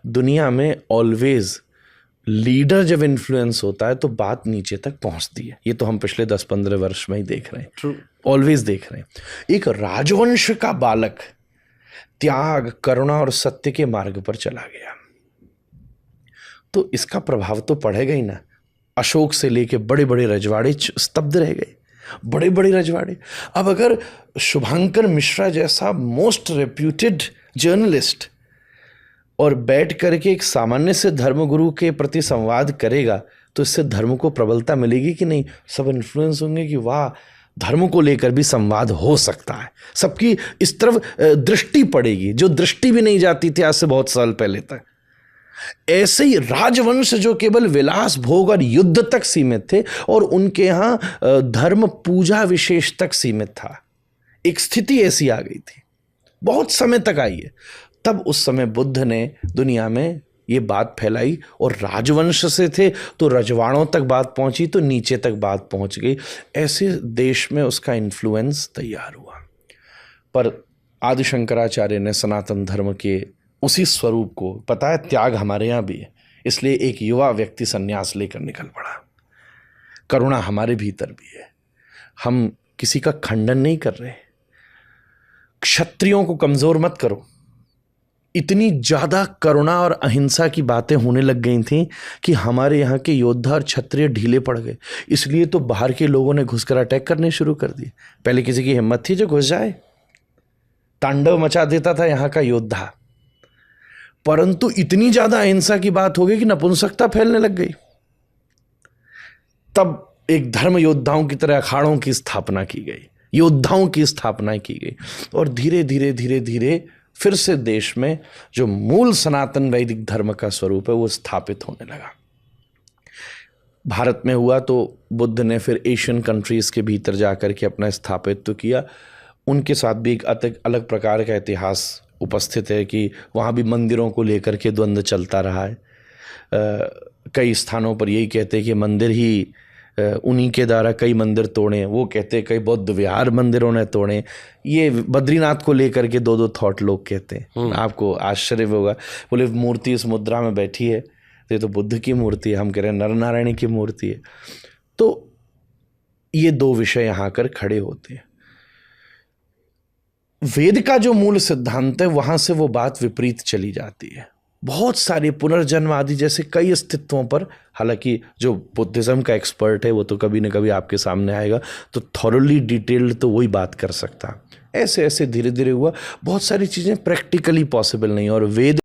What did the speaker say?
दुनिया में always leader जब इन्फ्लुएंस होता है तो बात नीचे तक पहुंचती है। ये तो हम पिछले 10-15 वर्ष में ही देख रहे हैं, ऑलवेज देख रहे हैं। एक राजवंश का बालक त्याग, करुणा और सत्य के मार्ग पर चला गया तो इसका प्रभाव तो पड़ेगा ही ना। अशोक से लेके बड़े बड़े रजवाड़े स्तब्ध रह गए, बड़े बड़े रजवाड़े। अब अगर शुभांकर मिश्रा जैसा मोस्ट रेप्यूटेड जर्नलिस्ट और बैठ करके एक सामान्य से धर्मगुरु के प्रति संवाद करेगा तो इससे धर्म को प्रबलता मिलेगी कि नहीं? सब इन्फ्लुएंस होंगे कि वाह, धर्म को लेकर भी संवाद हो सकता है। सबकी इस तरफ दृष्टि पड़ेगी जो दृष्टि भी नहीं जाती थी आज से बहुत साल पहले तक। ऐसे ही राजवंश जो केवल विलास, भोग और युद्ध तक सीमित थे और उनके यहां धर्म पूजा विशेष तक सीमित था, एक स्थिति ऐसी आ गई थी, बहुत समय तक आई है। तब उस समय बुद्ध ने दुनिया में ये बात फैलाई और राजवंश से थे तो रजवाड़ों तक बात पहुंची तो नीचे तक बात पहुंच गई। ऐसे देश में उसका इन्फ्लुएंस तैयार हुआ। पर आदि शंकराचार्य ने सनातन धर्म के उसी स्वरूप को, पता है त्याग हमारे यहाँ भी है, इसलिए एक युवा व्यक्ति सन्यास लेकर निकल पड़ा। करुणा हमारे भीतर भी है, हम किसी का खंडन नहीं कर रहे। क्षत्रियों को कमजोर मत करो। इतनी ज्यादा करुणा और अहिंसा की बातें होने लग गई थी कि हमारे यहाँ के योद्धा और क्षत्रिय ढीले पड़ गए। इसलिए तो बाहर के लोगों ने घुसकर अटैक करने शुरू कर दिए। पहले किसी की हिम्मत थी जो घुस जाए? तांडव मचा देता था यहाँ का योद्धा। परंतु इतनी ज्यादा अहिंसा की बात हो गई कि नपुंसकता फैलने लग गई। तब एक धर्म योद्धाओं की तरह अखाड़ों की स्थापना की गई, योद्धाओं की स्थापना की गई और धीरे धीरे धीरे धीरे फिर से देश में जो मूल सनातन वैदिक धर्म का स्वरूप है वो स्थापित होने लगा। भारत में हुआ तो बुद्ध ने फिर एशियन कंट्रीज के भीतर जाकर के अपना स्थापित तो किया। उनके साथ भी एक अलग प्रकार का इतिहास उपस्थित है कि वहाँ भी मंदिरों को लेकर के द्वंद्व चलता रहा है। कई स्थानों पर यही कहते हैं कि मंदिर ही उन्हीं के द्वारा कई मंदिर तोड़े, वो कहते हैं कई बौद्ध विहार मंदिरों ने तोड़े। ये बद्रीनाथ को लेकर के दो थॉट लोग कहते हैं। आपको आश्चर्य होगा, बोले मूर्ति इस मुद्रा में बैठी है तो ये तो बुद्ध की मूर्ति है, हम कह रहे हैं नर नारायण की मूर्ति है। तो ये दो विषय यहाँ आकर खड़े होते हैं। वेद का जो मूल सिद्धांत है वहां से वो बात विपरीत चली जाती है। बहुत सारे पुनर्जन्म आदि जैसे कई अस्तित्वों पर, हालांकि जो बुद्धिज्म का एक्सपर्ट है वो तो कभी न कभी आपके सामने आएगा तो थॉरली डिटेल्ड तो वही बात कर सकता। ऐसे ऐसे धीरे धीरे हुआ, बहुत सारी चीजें प्रैक्टिकली पॉसिबल नहीं और वेद